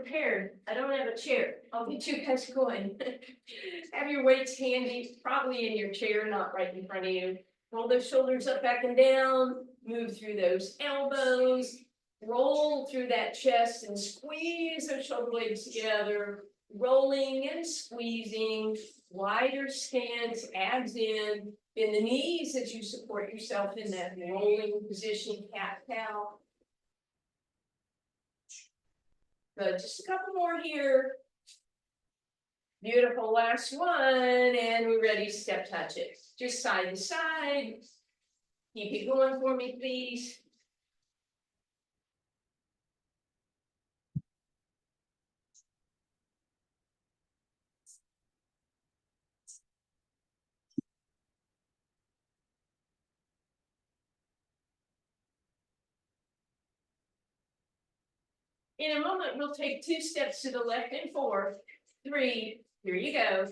prepared. I don't have a chair. I'll get you guys going. Have your weights handy, probably in your chair, not right in front of you. Roll those shoulders up, back and down. Move through those elbows. Roll through that chest and squeeze those shoulder blades together. Rolling and squeezing. Wider stance, abs in. Bend the knees as you support yourself in that rolling position, cat-cow. Good, just a couple more here. Beautiful, last one, and we're ready to step touch it. Just side to side. Keep it going for me, please. In a moment, we'll take 2 steps to the left and 4, 3, here you go.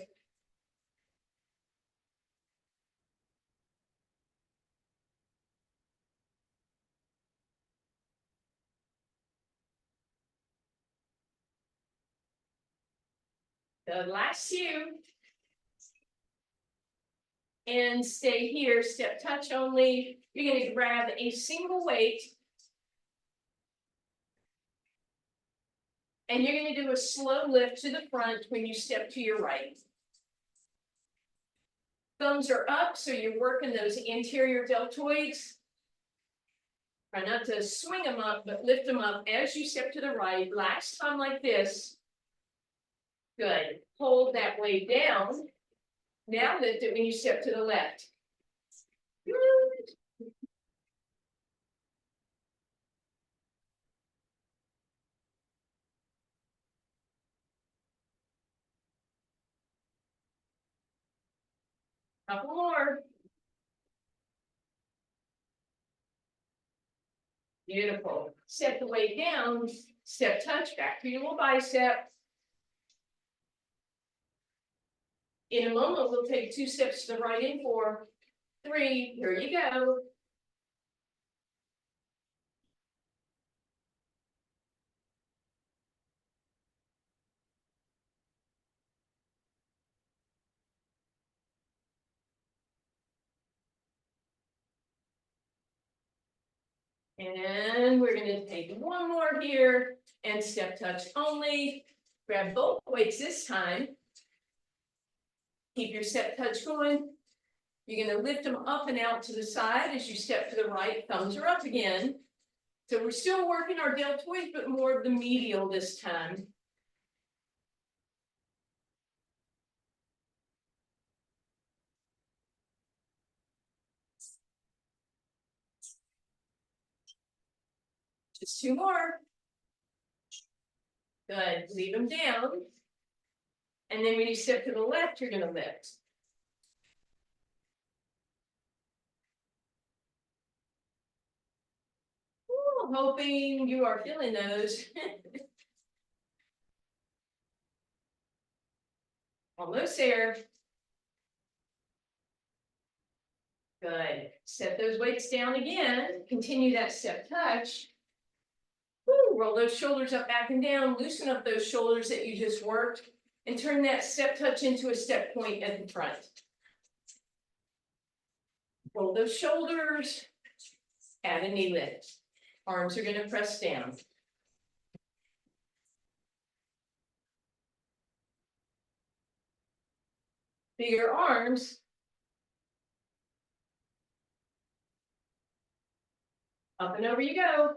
The last few. And stay here, step touch only. You're going to grab a single weight. And you're going to do a slow lift to the front when you step to your right. Thumbs are up, so you're working those anterior deltoids. Try not to swing them up, but lift them up as you step to the right. Last time like this. Good. Hold that weight down. Now lift it when you step to the left. Good. Couple more. Beautiful. Set the weight down. Step touch back to your little bicep. In a moment, we'll take 2 steps to the right and 4, 3, here you go. And we're going to take one more here and step touch only. Grab both weights this time. Keep your step touch going. You're going to lift them up and out to the side as you step to the right. Thumbs are up again. So we're still working our deltoids, but more of the medial this time. Just 2 more. Good. Leave them down. And then when you step to the left, you're going to lift. Ooh, hoping you are feeling those. Almost there. Good. Set those weights down again. Continue that step touch. Woo, roll those shoulders up, back and down. Loosen up those shoulders that you just worked. And turn that step touch into a step point at the front. Roll those shoulders. Add a knee lift. Arms are going to press down. Bigger arms. Up and over you go.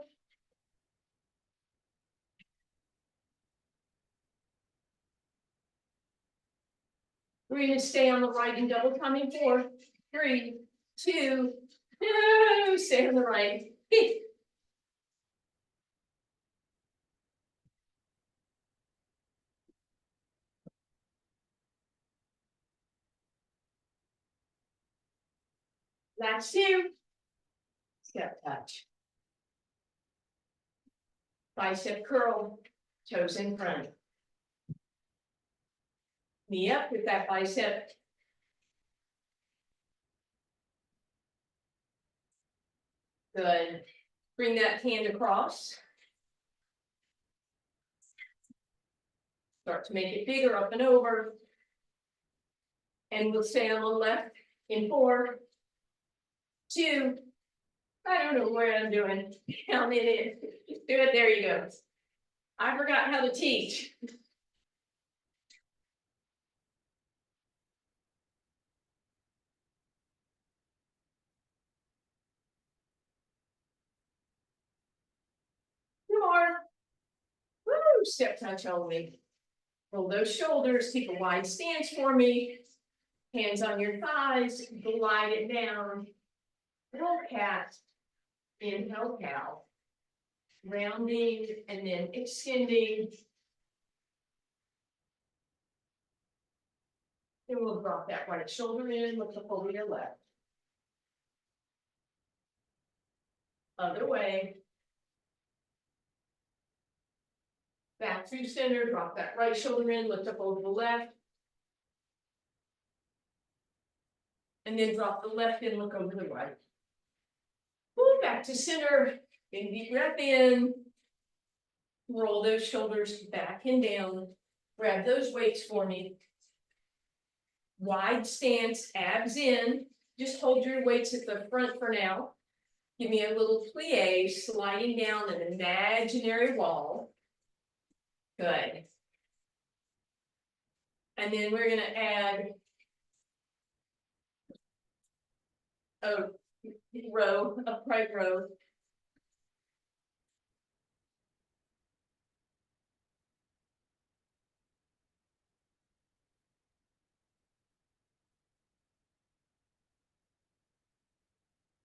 We're going to stay on the right and double time in 4, 3, 2, stay on the right. Last 2. Step touch. Bicep curl, toes in front. Knee up with that bicep. Good. Bring that hand across. Start to make it bigger, up and over. And we'll stay on the left in 4, 2, I don't know what I'm doing. Count it in. Do it, there you go. I forgot how to teach. More. Woo, step touch only. Roll those shoulders, keep a wide stance for me. Hands on your thighs, glide it down. Roll cat, inhale cow. Rounding and then extending. Then we'll drop that right shoulder in, lift the over your left. Other way. Back through center, drop that right shoulder in, lift up over the left. And then drop the left in, look over the right. Pull back to center, big deep breath in. Roll those shoulders back and down. Grab those weights for me. Wide stance, abs in. Just hold your weights at the front for now. Give me a little plie, sliding down an imaginary wall. Good. And then we're gonna add a row, upright row.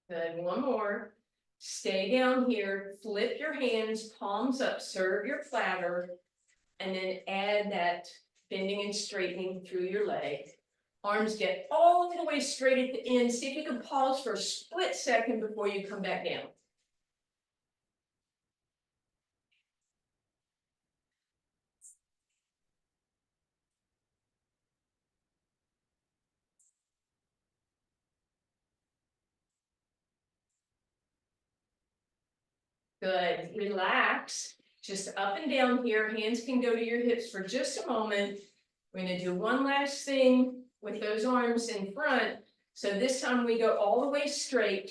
Good, one more. Stay down here, flip your hands, palms up, serve your platter, and then add that bending and straightening through your leg. Arms get all the way straight at the end. See if you can pause for a split second before you come back down. Good, relax, just up and down here. Hands can go to your hips for just a moment. We're gonna do one last thing with those arms in front. So this time we go all the way straight.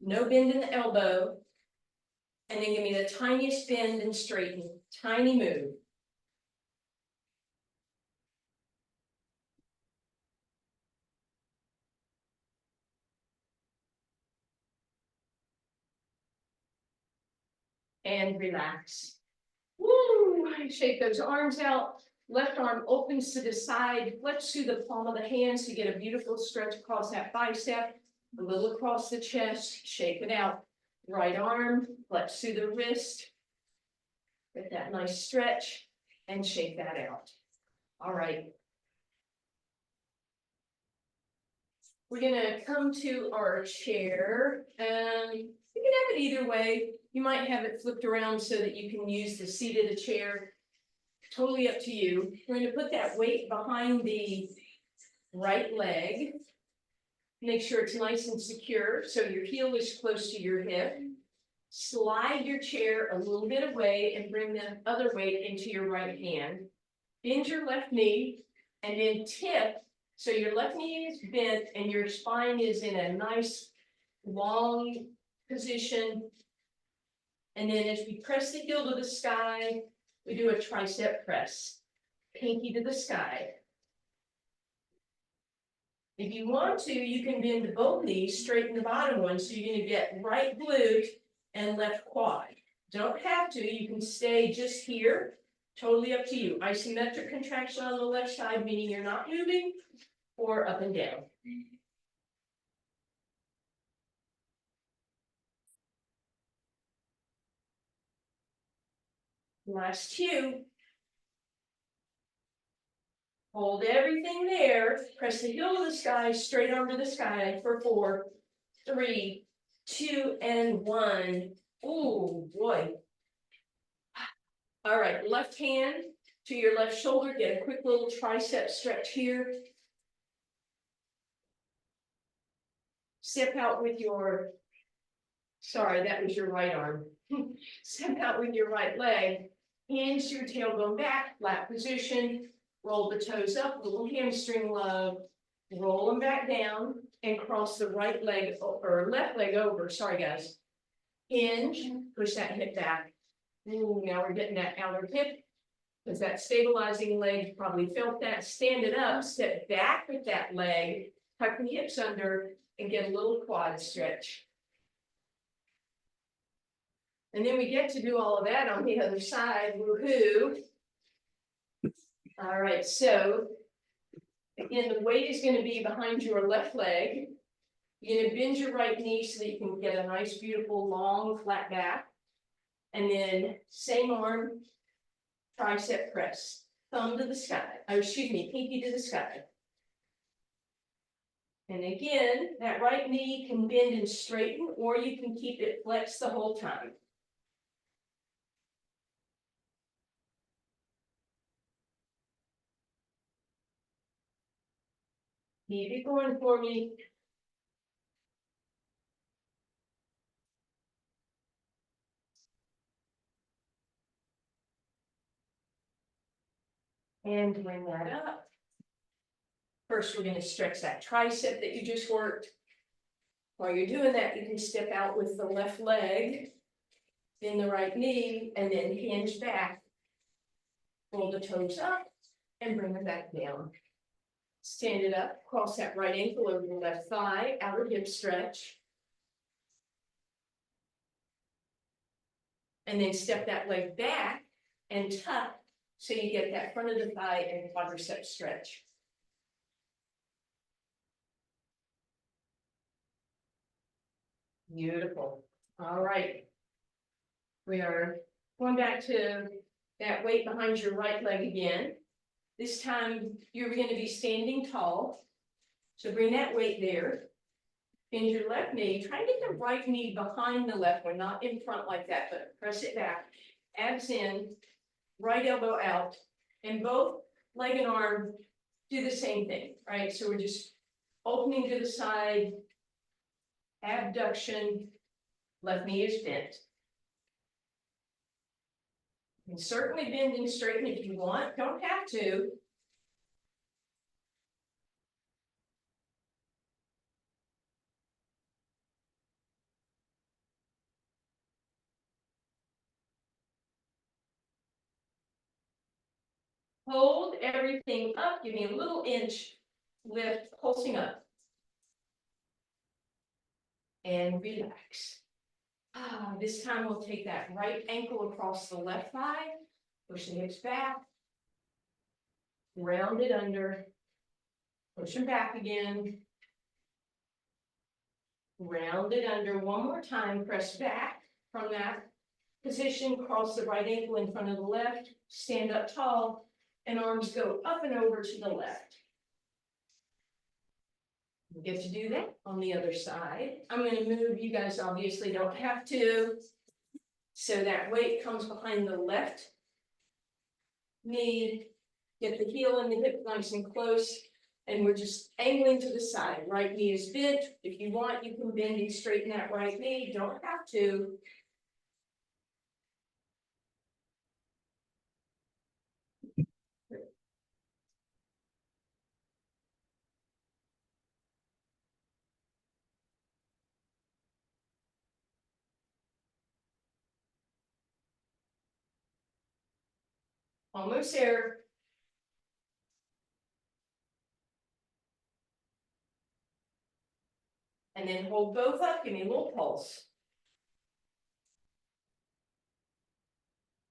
No bend in the elbow. And then give me the tiniest bend and straighten, tiny move. And relax. Woo! Shake those arms out. Left arm opens to the side. Flex through the palm of the hand so you get a beautiful stretch across that bicep. A little across the chest. Shake it out. Right arm, flex through the wrist. Get that nice stretch and shake that out. All right. We're gonna come to our chair. You can have it either way. You might have it flipped around so that you can use the seat of the chair. Totally up to you. We're going to put that weight behind the right leg. Make sure it's nice and secure so your heel is close to your hip. Slide your chair a little bit away and bring the other weight into your right hand. Bend your left knee and then tip so your left knee is bent and your spine is in a nice long position. And then as we press the heel to the sky, we do a tricep press, pinky to the sky. If you want to, you can bend both knees, straighten the bottom one, so you're gonna get right glute and left quad. Don't have to, you can stay just here, totally up to you. Isometric contraction on the left side, meaning you're not moving, or up and down. Last two. Hold everything there, press the heel to the sky, straight arm to the sky for 4, 3, 2, and 1. Oh boy. All right, left hand to your left shoulder, get a quick little tricep stretch here. Step out with your, sorry, that was your right arm. Step out with your right leg. Hinge your tailbone back, flat position, roll the toes up, little hamstring love, roll them back down and cross the right leg or left leg over, sorry guys. Hinge, push that hip back. Ooh, now we're getting that outer hip. Because that stabilizing leg, you probably felt that, stand it up, step back with that leg, tuck the hips under and get a little quad stretch. And then we get to do all of that on the other side, woohoo. All right, so again, the weight is going to be behind your left leg. You're going to bend your right knee so that you can get a nice, beautiful, long, flat back. And then same arm, tricep press, thumb to the sky, or excuse me, pinky to the sky. And again, that right knee can bend and straighten, or you can keep it flexed the whole time. Keep it going for me. And bring that up. First, we're going to stretch that tricep that you just worked. While you're doing that, you can step out with the left leg, bend the right knee, and then hinge back. Roll the toes up and bring them back down. Stand it up, cross that right ankle over the left thigh, outer hip stretch. And then step that leg back and tuck so you get that front of the thigh and quadricep stretch. Beautiful. All right. We are going back to that weight behind your right leg again. This time you're going to be standing tall. So bring that weight there. Bend your left knee. Try and get the right knee behind the left one, not in front like that, but press it back. Abs in, right elbow out, and both leg and arm do the same thing, right? So we're just opening to the side, abduction, left knee is bent. You can certainly bend and straighten if you want, don't have to. Hold everything up, give me a little inch lift, pulsing up. And relax. This time we'll take that right ankle across the left thigh, push the hips back, round it under, push them back again, round it under one more time, press back from that position, cross the right ankle in front of the left, stand up tall, and arms go up and over to the left. You get to do that on the other side. I'm going to move, you guys obviously don't have to. So that weight comes behind the left knee, get the heel and the hip nice and close, and we're just angling to the side. Right knee is bent. If you want, you can bend and straighten that right knee. Don't have to. Almost there. And then hold both up, give me a little pulse.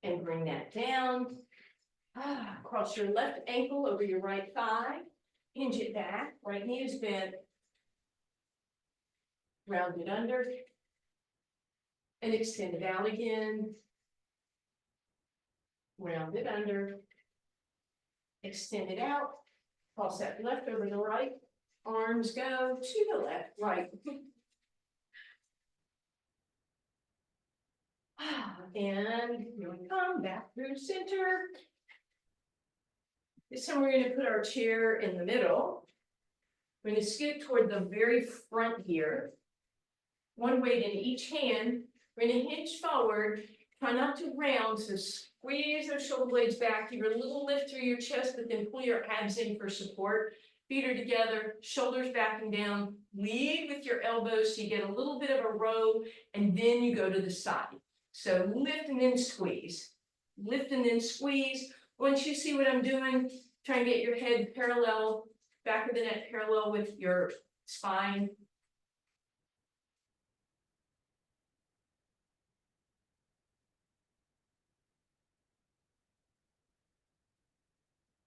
And bring that down. Cross your left ankle over your right thigh. Hinge it back, right knee is bent. Round it under. And extend it out again. Round it under. Extend it out. Cross that left over the right. Arms go to the left, right. And here we come, back through center. This time we're going to put our chair in the middle. We're going to scoot toward the very front here. One weight in each hand. We're going to hinge forward. Try not to round, so Squeeze those shoulder blades back, give a little lift through your chest, but then pull your abs in for support. Feet are together, shoulders back and down, lead with your elbows so you get a little bit of a row, and then you go to the side. So lift and then squeeze, lift and then squeeze. Once you see what I'm doing, try and get your head parallel, back of the neck parallel with your spine.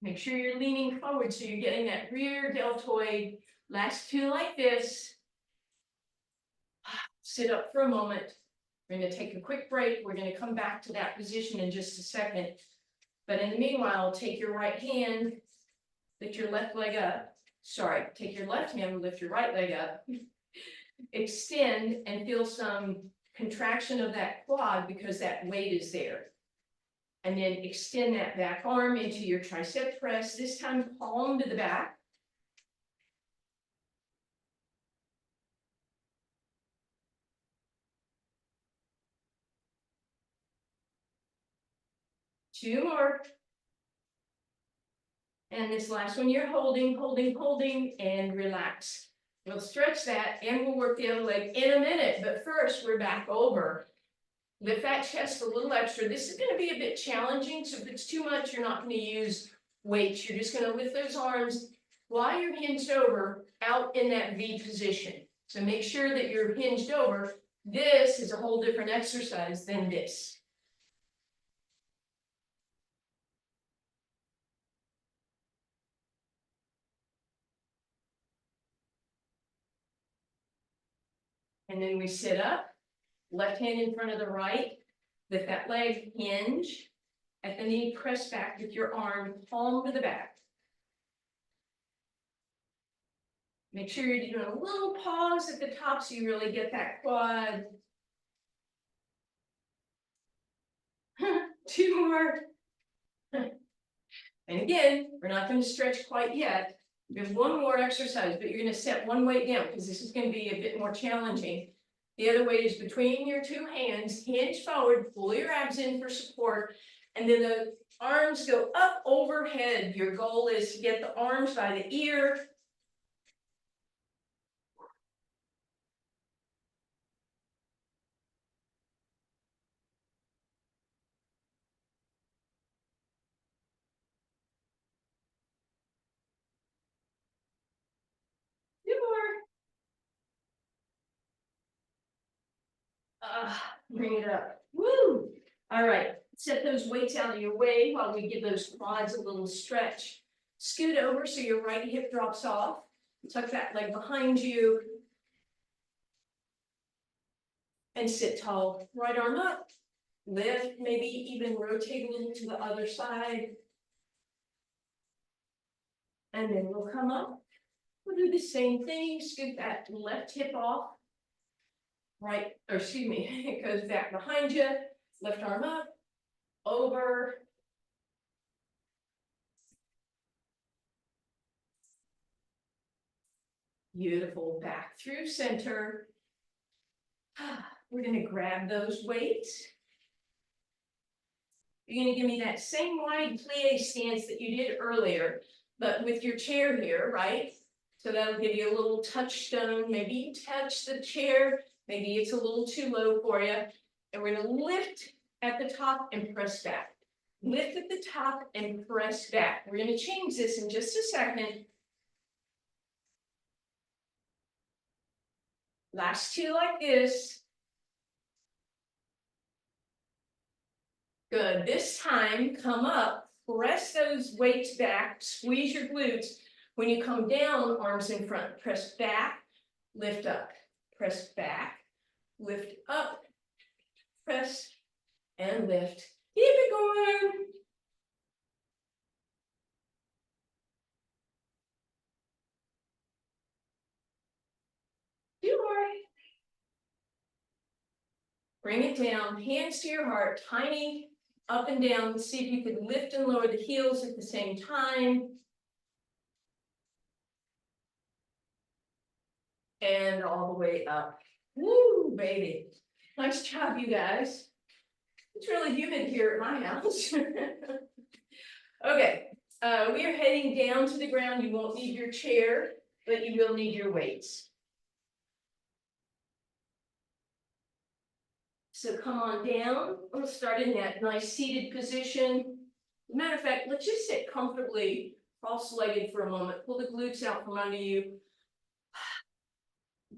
Make sure you're leaning forward so you're getting that rear deltoid. Last two like this. Sit up for a moment. We're going to take a quick break. We're going to come back to that position in just a second. But in the meanwhile, take your right hand, lift your left leg up. Sorry, take your left hand, lift your right leg up. Extend and feel some contraction of that quad because that weight is there. And then extend that back arm into your tricep press, this time palm to the back. Two more. And this last one, you're holding, and relax. We'll stretch that and we'll work the other leg in a minute, but first we're back over. Lift that chest a little extra. This is going to be a bit challenging, so if it's too much, you're not going to use weights. You're just going to lift those arms while you're hinged over out in that V position. So make sure that you're hinged over. This is a whole different exercise than this. And then we sit up, left hand in front of the right, lift that leg, hinge, at the knee, press back with your arm, palm to the back. Make sure you're doing a little pause at the top so you really get that quad. Two more. And again, we're not going to stretch quite yet. We have one more exercise, but you're going to set one weight down because this is going to be a bit more challenging. The other weight is between your two hands, hinge forward, pull your abs in for support, and then the arms go up overhead. Your goal is to get the arms by the ear. Two more. Bring it up. Woo! All right, set those weights out of your way while we give those quads a little stretch. Scoot over so your right hip drops off. Tuck that leg behind you. And sit tall. Right arm up. Lift, maybe even rotate a little to the other side. And then we'll come up. We'll do the same thing. Scoot that left hip off. Right, or excuse me, it goes back behind you. Left arm up. Over. Beautiful. Back through center. We're going to grab those weights. You're going to give me that same wide plie stance that you did earlier, but with your chair here, right? So that'll give you a little touchstone. Maybe you touch the chair. Maybe it's a little too low for you. And we're going to lift at the top and press back. Lift at the top and press back. We're going to change this in just a second. Last two like this. Good. This time, come up, press those weights back, squeeze your glutes. When you come down, arms in front, press back, lift up, press back, lift up, press, and lift. Keep it going. Two more. Bring it down, hands to your heart, tiny up and down. See if you can lift and lower the heels at the same time. And all the way up. Woo, baby. Nice job, you guys. It's really humid here at my house. Okay, we are heading down to the ground. You won't need your chair, but you will need your weights. So come on down. We'll start in that nice seated position. Matter of fact, let's just sit comfortably cross-legged for a moment. Pull the glutes out from under you.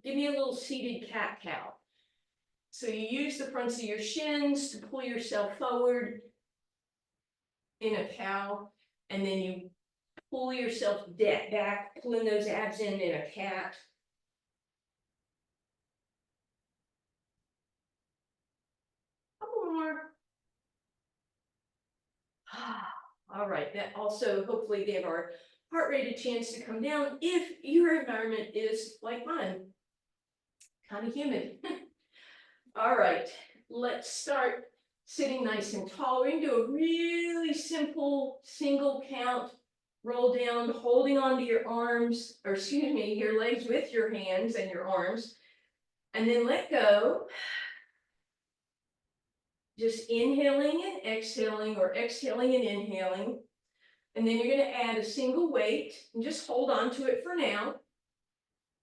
Give me a little seated cat-cow. So you use the fronts of your shins to pull yourself forward in a cow, and then you pull yourself back, pulling those abs in a cat. Couple more. All right, that also hopefully gave our heart rate a chance to come down if your environment is like mine, kind of humid. All right, let's start sitting nice and tall. We're gonna do a really simple single count. Roll down, holding onto your arms, or excuse me, your legs with your hands and your arms, and then let go. Just inhaling and exhaling, or exhaling and inhaling. And then you're going to add a single weight and just hold on to it for now.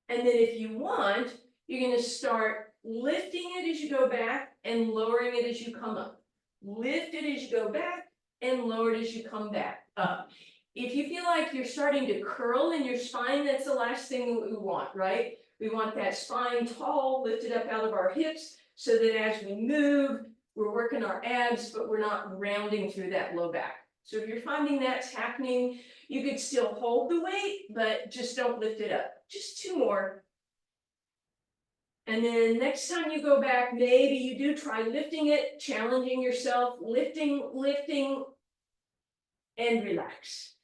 And then if you want, you're going to start lifting it as you go back and lowering it as you come up. Lift it as you go back and lower it as you come back up. If you feel like you're starting to curl in your spine, that's the last thing that we want, right? We want that spine tall, lifted up out of our hips, so that as we move, we're working our abs, but we're not rounding through that low back. So if you're finding that's happening, you could still hold the weight, but just don't lift it up. Just two more. And then next time you go back, maybe you do try lifting it, challenging yourself, lifting, and relax.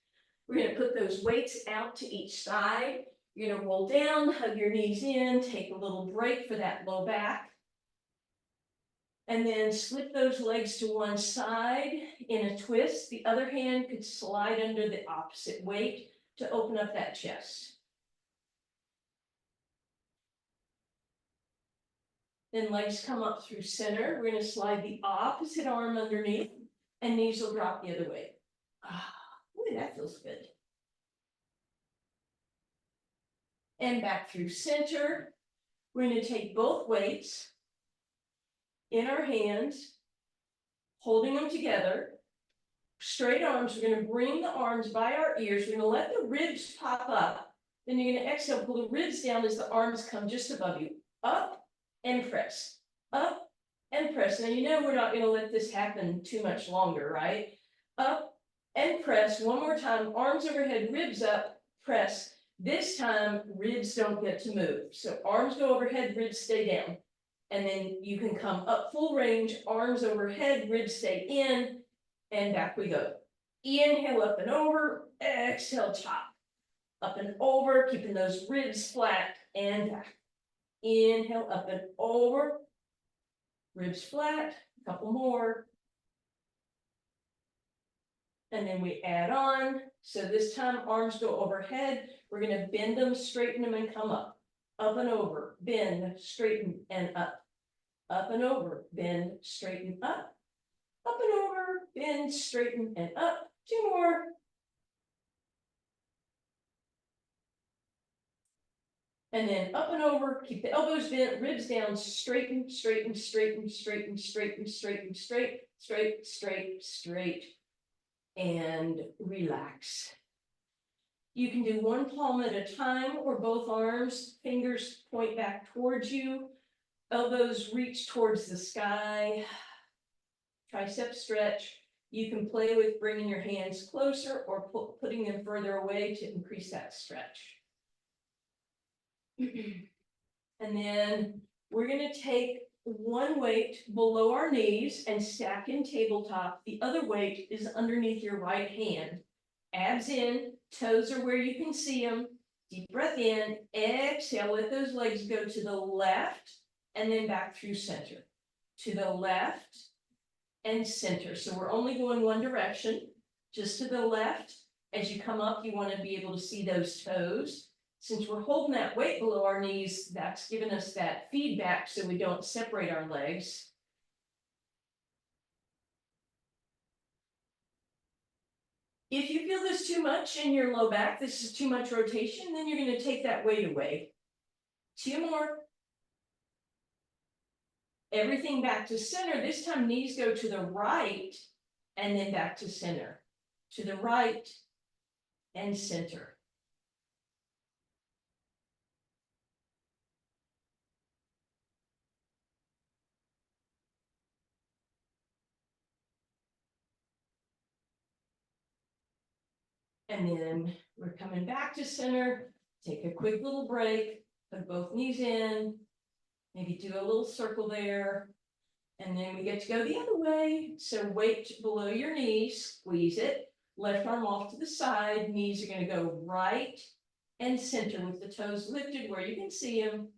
We're going to put those weights out to each side. You're going to roll down, hug your knees in, take a little break for that low back. And then slip those legs to one side in a twist. The other hand could slide under the opposite weight to open up that chest. Then legs come up through center. We're going to slide the opposite arm underneath, and knees will drop the other way. Ooh, that feels good. And back through center. We're going to take both weights in our hands, holding them together. Straight arms, we're going to bring the arms by our ears. We're going to let the ribs pop up. Then you're going to exhale, pull the ribs down as the arms come just above you. Up and press. Up and press. Now, you know we're not going to let this happen too much longer, right? Up and press. One more time. Arms overhead, ribs up, press. This time, ribs don't get to move. So arms go overhead, ribs stay down. And then you can come up full range, arms overhead, ribs stay in, and back we go. Inhale up and over, exhale chop. Up and over, keeping those ribs flat, and back. Inhale up and over, ribs flat, a couple more. And then we add on. So this time arms go overhead. We're going to bend them, straighten them, and come up. Up and over, bend, straighten, and up. Up and over, bend, straighten, up. Up and over, bend, straighten, and up. Two more. And then up and over, keep the elbows bent, ribs down, straighten, straighten, straighten, straighten, straighten, straighten, straight, straight, straight, straight, and relax. You can do one palm at a time or both arms, fingers point back towards you, elbows reach towards the sky, tricep stretch. You can play with bringing your hands closer or putting them further away to increase that stretch. And then we're going to take one weight below our knees and stack in tabletop. The other weight is underneath your right hand. Abs in, toes are where you can see them. Deep breath in, exhale, let those legs go to the left and then back through center. To the left and center. So we're only going one direction, just to the left. As you come up, you want to be able to see those toes. Since we're holding that weight below our knees, that's giving us that feedback so we don't separate our legs. If you feel this too much in your low back, this is too much rotation, then you're gonna take that weight away. 2 more. Everything back to center. This time knees go to the right and then back to center. To the right and center. And then we're coming back to center. Take a quick little break, put both knees in, maybe do a little circle there. And then we get to go the other way. So weight below your knees, squeeze it, left arm off to the side, knees are gonna go right and center with the toes lifted where you can see them.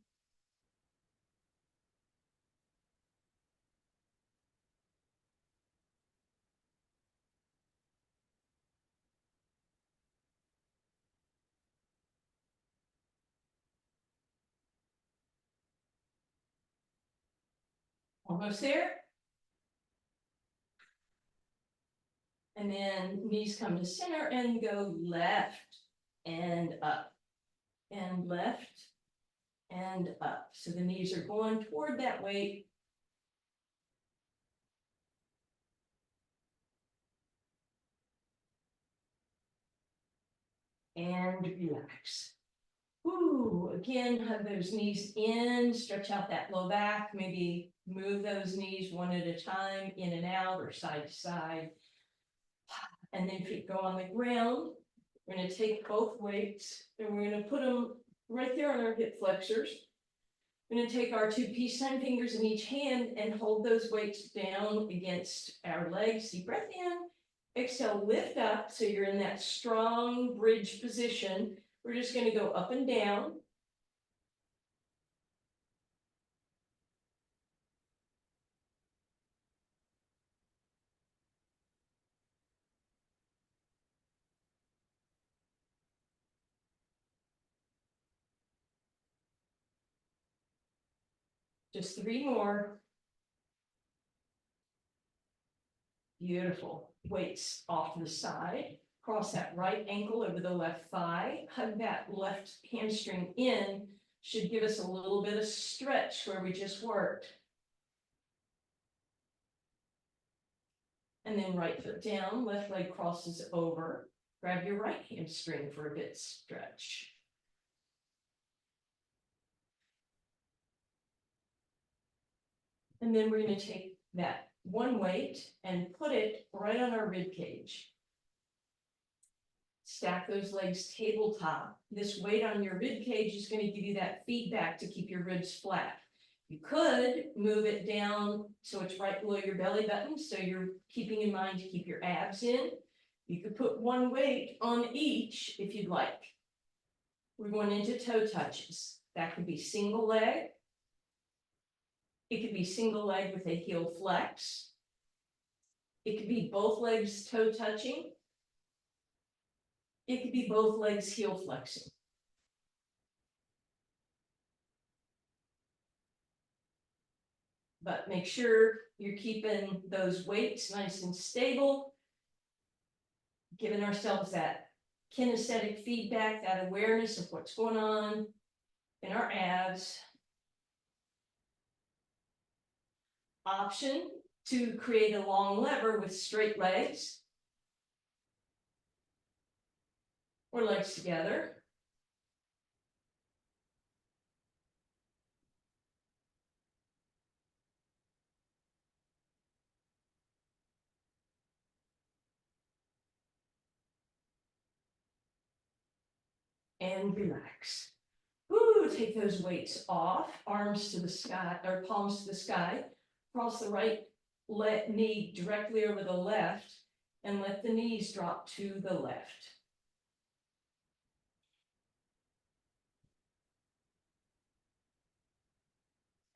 Almost there. And then knees come to center and go left and up and left and up. So the knees are going toward that weight. And relax. Ooh, again, hug those knees in, stretch out that low back, maybe move those knees one at a time, in and out or side to side. And then feet go on the ground. We're gonna take both weights and we're gonna put them right there on our hip flexors. We're gonna take our 2 peace sign fingers in each hand and hold those weights down against our legs. Deep breath in, exhale, lift up. So you're in that strong bridge position. We're just gonna go up and down. Just 3 more. Beautiful. Weights off to the side. Cross that right ankle over the left thigh. Hug that left hamstring in. Should give us a little bit of stretch where we just worked. And then right foot down, left leg crosses over. Grab your right hamstring for a bit stretch. And then we're going to take that one weight and put it right on our rib cage. Stack those legs tabletop. This weight on your rib cage is going to give you that feedback to keep your ribs flat. You could move it down so it's right below your belly button, so you're keeping in mind to keep your abs in. You could put one weight on each if you'd like. We're going into toe touches. That could be single leg. It could be single leg with a heel flex. It could be both legs toe touching. It could be both legs heel flexing. But make sure you're keeping those weights nice and stable, giving ourselves that kinesthetic feedback, that awareness of what's going on in our abs. Option to create a long lever with straight legs or legs together. And relax. Woo, take those weights off, arms to the sky, or palms to the sky. Cross the right knee directly over the left and let the knees drop to the left.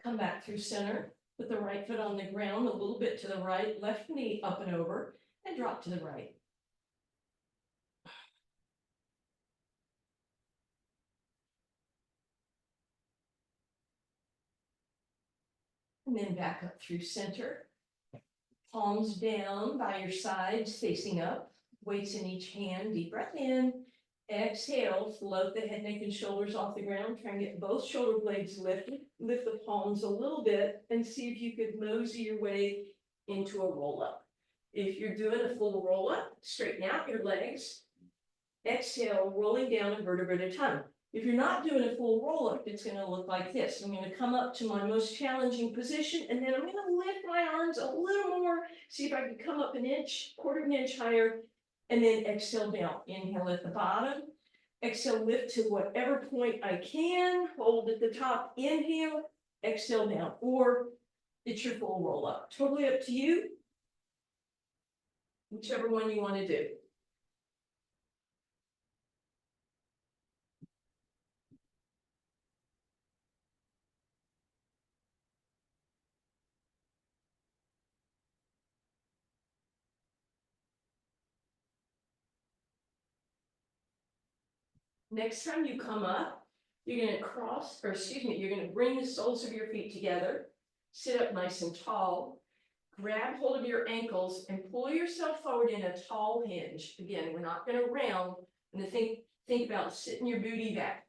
Come back through center, put the right foot on the ground, a little bit to the right, left knee up and over, and drop to the right. And then back up through center. Palms down by your sides, facing up. weights in each hand, deep breath in. Exhale, float the head, neck, and shoulders off the ground. Try and get both shoulder blades lifted. Lift the palms a little bit and see if you could mosey your way into a roll up. If you're doing a full roll up, straighten out your legs. Exhale, rolling down a vertebra at a time. If you're not doing a full roll up, it's going to look like this. I'm going to come up to my most challenging position, and then I'm going to lift my arms a little more. See if I can come up an inch, quarter of an inch higher, and then exhale down. Inhale at the bottom. Exhale, lift to whatever point I can. Hold at the top. Inhale, exhale down. Or it's your full roll up. Totally up to you. Whichever one you want to do. Next time you come up, you're going to cross, or excuse me, you're going to bring the soles of your feet together, sit up nice and tall, grab hold of your ankles and pull yourself forward in a tall hinge. Again, we're not going to round. I'm going to think about sitting your booty back.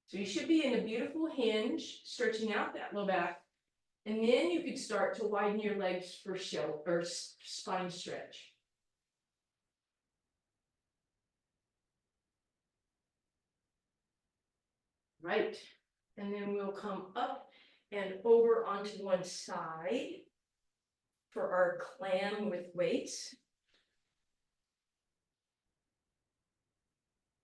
So you should be in a beautiful hinge, stretching out that low back, and then you could start to widen your legs for spine stretch. Right, and then we'll come up and over onto one side for our clam with weights.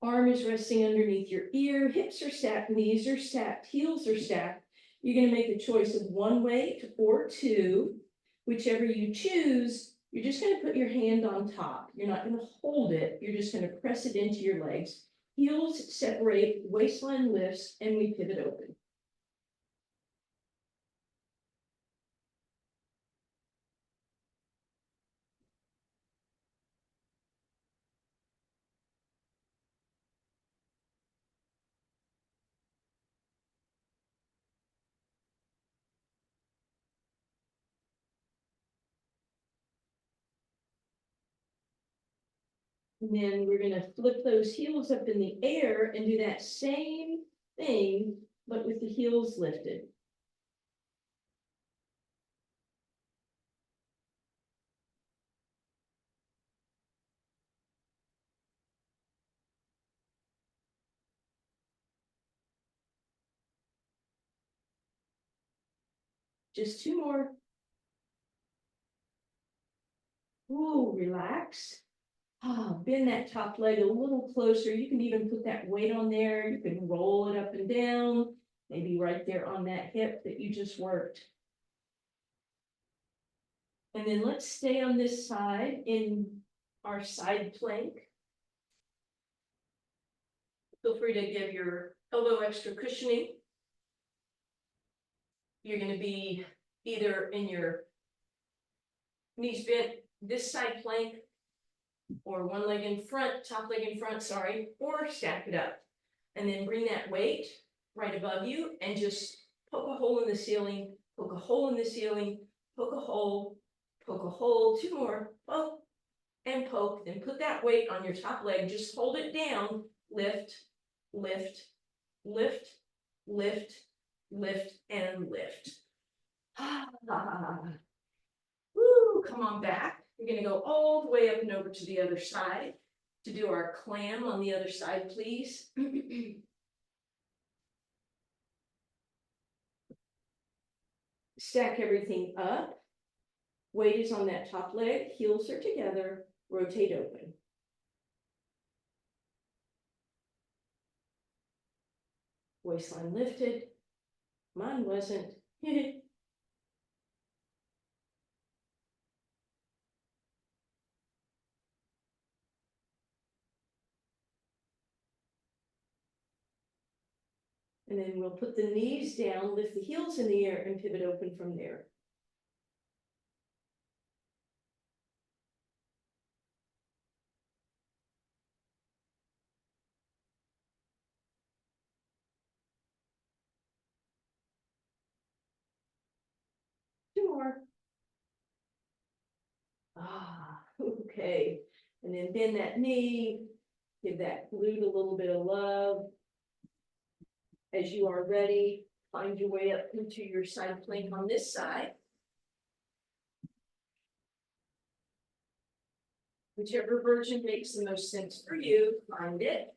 Arm is resting underneath your ear, hips are stacked, knees are stacked, heels are stacked. You're going to make a choice of one weight or two. Whichever you choose, you're just going to put your hand on top. You're not going to hold it. You're just going to press it into your legs. Heels separate, waistline lifts, and we pivot open. And then we're going to flip those heels up in the air and do that same thing, but with the heels lifted. Just two more. Ooh, relax. Bend that top leg a little closer. You can even put that weight on there. You can roll it up and down, maybe right there on that hip that you just worked. And then let's stay on this side in our side plank. Feel free to give your elbow extra cushioning. You're going to be either in your knees bent, this side plank, or one leg in front, top leg in front, sorry, or stack it up. And then bring that weight right above you and just poke a hole in the ceiling, poke a hole in the ceiling, poke a hole, two more, poke and poke, then put that weight on your top leg, just hold it down, lift, lift, lift, lift, lift, and lift. Woo, come on back. We're gonna go all the way up and over to the other side to do our clam on the other side, please. Stack everything up. Weight is on that top leg, heels are together, rotate open. Waistline lifted. Mine wasn't. And then we'll put the knees down, lift the heels in the air, and pivot open from there. Two more. Okay. And then bend that knee, give that glute a little bit of love. As you are ready, find your way up into your side plank on this side. Whichever version makes the most sense for you, find it,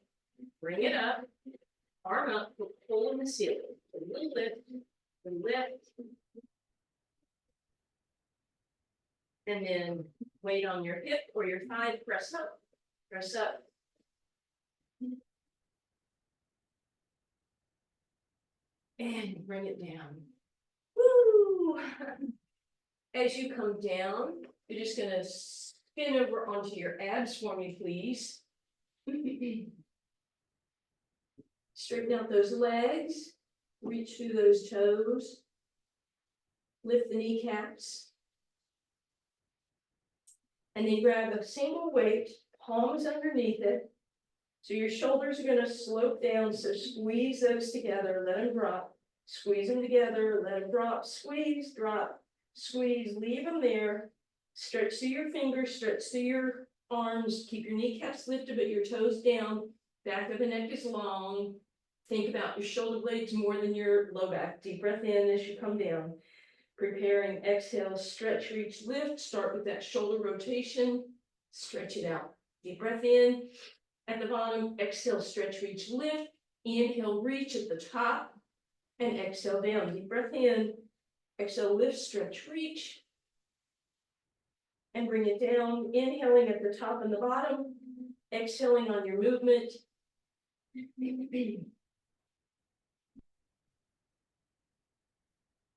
bring it up, arm up, pull in the ceiling, a little lift, a lift. And then weight on your hip or your thigh, press up, press up. And bring it down. Woo! As you come down, you're just gonna spin over onto your abs for me, please. Straighten out those legs, reach through those toes, lift the kneecaps. And then grab the same old weight, palms underneath it. So your shoulders are gonna slope down, so squeeze those together, let them drop. Squeeze them together, let them drop, squeeze, drop, squeeze, leave them there. Stretch through your fingers, stretch through your arms, keep your kneecaps lifted, but your toes down. Back of the neck is long. Think about your shoulder blades more than your low back. Deep breath in as you come down. Preparing, exhale, stretch, reach, lift. Start with that shoulder rotation. Stretch it out. Deep breath in. At the bottom, exhale, stretch, reach, lift. Inhale, reach at the top. And exhale down. Deep breath in. Exhale, lift, stretch, reach. And bring it down. Inhaling at the top and the bottom. Exhaling on your movement.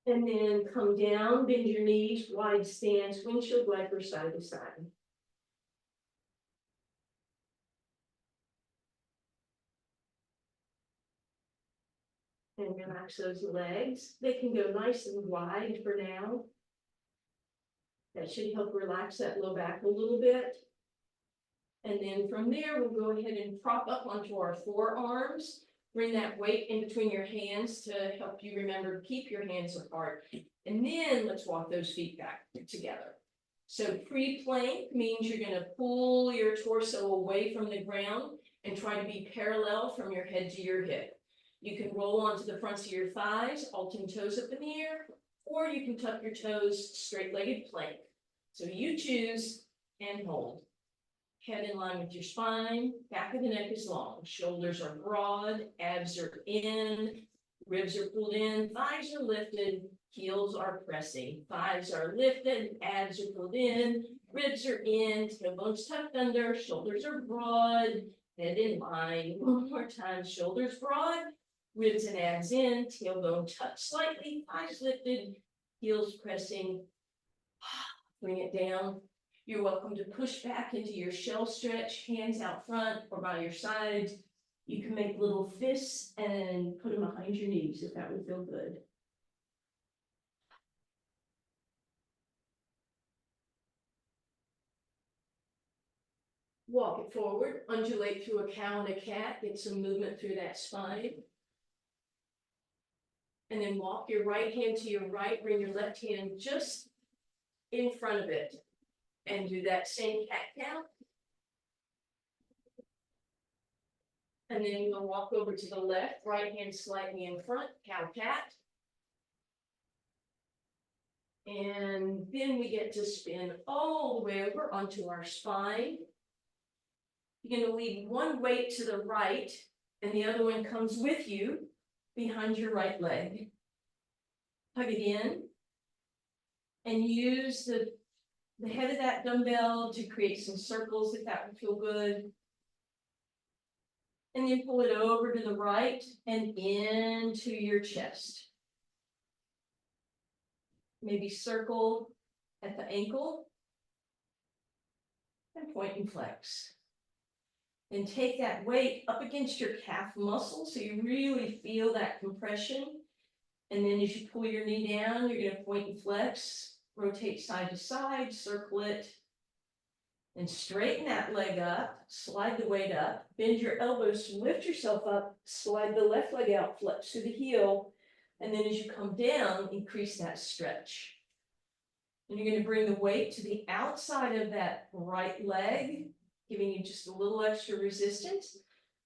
And then come down, bend your knees, wide stance, windshield wiper side to side. And relax those legs. They can go nice and wide for now. That should help relax that low back a little bit. And then from there, we'll go ahead and prop up onto our forearms. Bring that weight in between your hands to help you remember to keep your hands apart. And then let's walk those feet back together. So pre-plank means you're going to pull your torso away from the ground and try to be parallel from your head to your hip. You can roll onto the fronts of your thighs, alternate toes up in the air, or you can tuck your toes, straight-legged plank. So you choose and hold. Head in line with your spine, back of the neck is long, shoulders are broad, abs are in, ribs are pulled in, thighs are lifted, heels are pressing, thighs are lifted, abs are pulled in, ribs are in, tailbones tucked under, shoulders are broad, head in line. One more time, shoulders broad, ribs and abs in, tailbone tucked slightly, thighs lifted, heels pressing. Bring it down. You're welcome to push back into your shell stretch, hands out front or by your sides. You can make little fists and put them behind your knees if that would feel good. Walk it forward, undulate through a cow and a cat, get some movement through that spine. And then walk your right hand to your right, bring your left hand just in front of it. And do that same cat-cow. And then you'll walk over to the left, right hand slightly in front, cow-cat. And then we get to spin all the way over onto our spine. You're going to leave one weight to the right, and the other one comes with you behind your right leg. Hug it in, and use the head of that dumbbell to create some circles if that would feel good. And then pull it over to the right and into your chest. Maybe circle at the ankle and point and flex. And take that weight up against your calf muscle so you really feel that compression. And then as you pull your knee down, you're going to point and flex, rotate side to side, circle it, and straighten that leg up, slide the weight up, bend your elbows to lift yourself up, slide the left leg out, flex to the heel, and then as you come down, increase that stretch. And you're going to bring the weight to the outside of that right leg, giving you just a little extra resistance.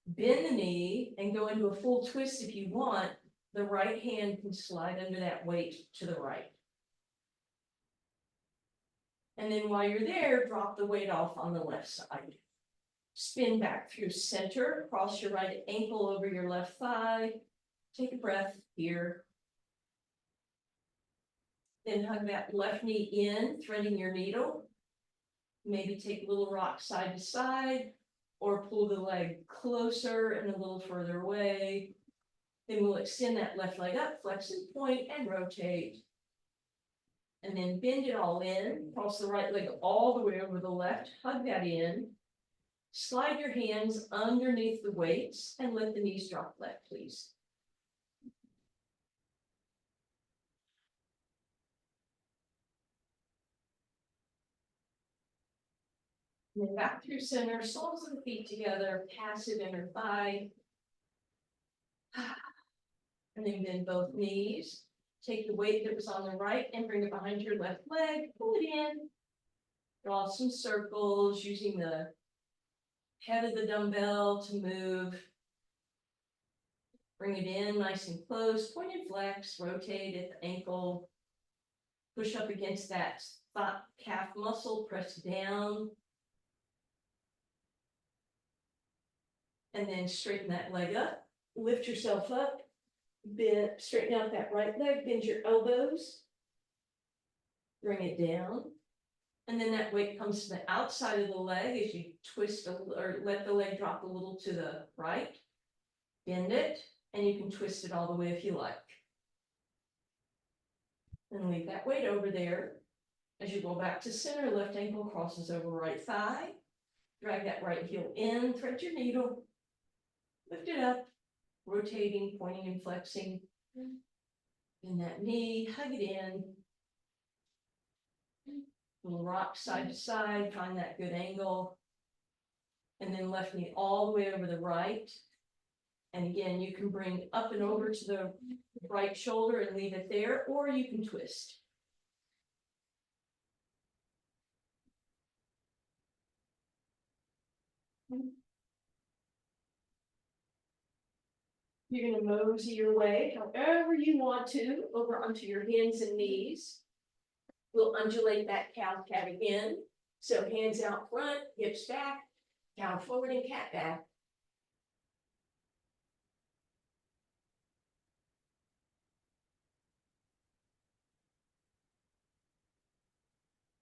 Bend the knee and go into a full twist if you want. The right hand can slide under that weight to the right. And then while you're there, drop the weight off on the left side. Spin back through center, cross your right ankle over your left thigh. Take a breath here. Then hug that left knee in, threading your needle. Maybe take a little rock side to side, or pull the leg closer and a little further away. Then we'll extend that left leg up, flex and point, and rotate. And then bend it all in, cross the right leg all the way over the left, hug that in. Slide your hands underneath the weights and let the knees drop flat, please. And then back through center, soles of the feet together, passive inner thigh. And then bend both knees. Take the weight that was on the right and bring it behind your left leg, pull it in. Draw some circles using the head of the dumbbell to move. Bring it in nice and close, point and flex, rotate at the ankle. Push up against that calf muscle, press down. And then straighten that leg up, lift yourself up, bend, straighten out that right leg, bend your elbows. Bring it down. And then that weight comes to the outside of the leg as you twist or let the leg drop a little to the right. Bend it, and you can twist it all the way if you like. And leave that weight over there. As you go back to center, left ankle crosses over right thigh. Drag that right heel in, thread your needle. Lift it up, rotating, pointing and flexing. Bend that knee, hug it in. Little rock side to side, find that good angle. And then left knee all the way over the right. And again, you can bring up and over to the right shoulder and leave it there, or you can twist. You're going to mosey your way however you want to over onto your hands and knees. We'll undulate that cow cat again. So hands out front, hips back, cow forward and cat back.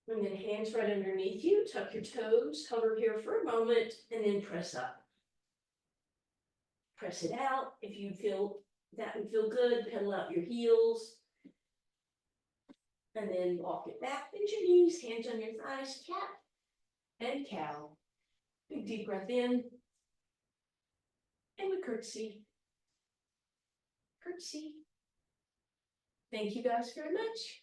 And then hands right underneath you, tuck your toes, hover here for a moment, and then press up. Press it out. If you feel that would feel good, pedal out your heels. And then walk it back, bend your knees, hands on your thighs, cat and cow. Big deep breath in. And we curtsy. Curtsy. Thank you guys very much.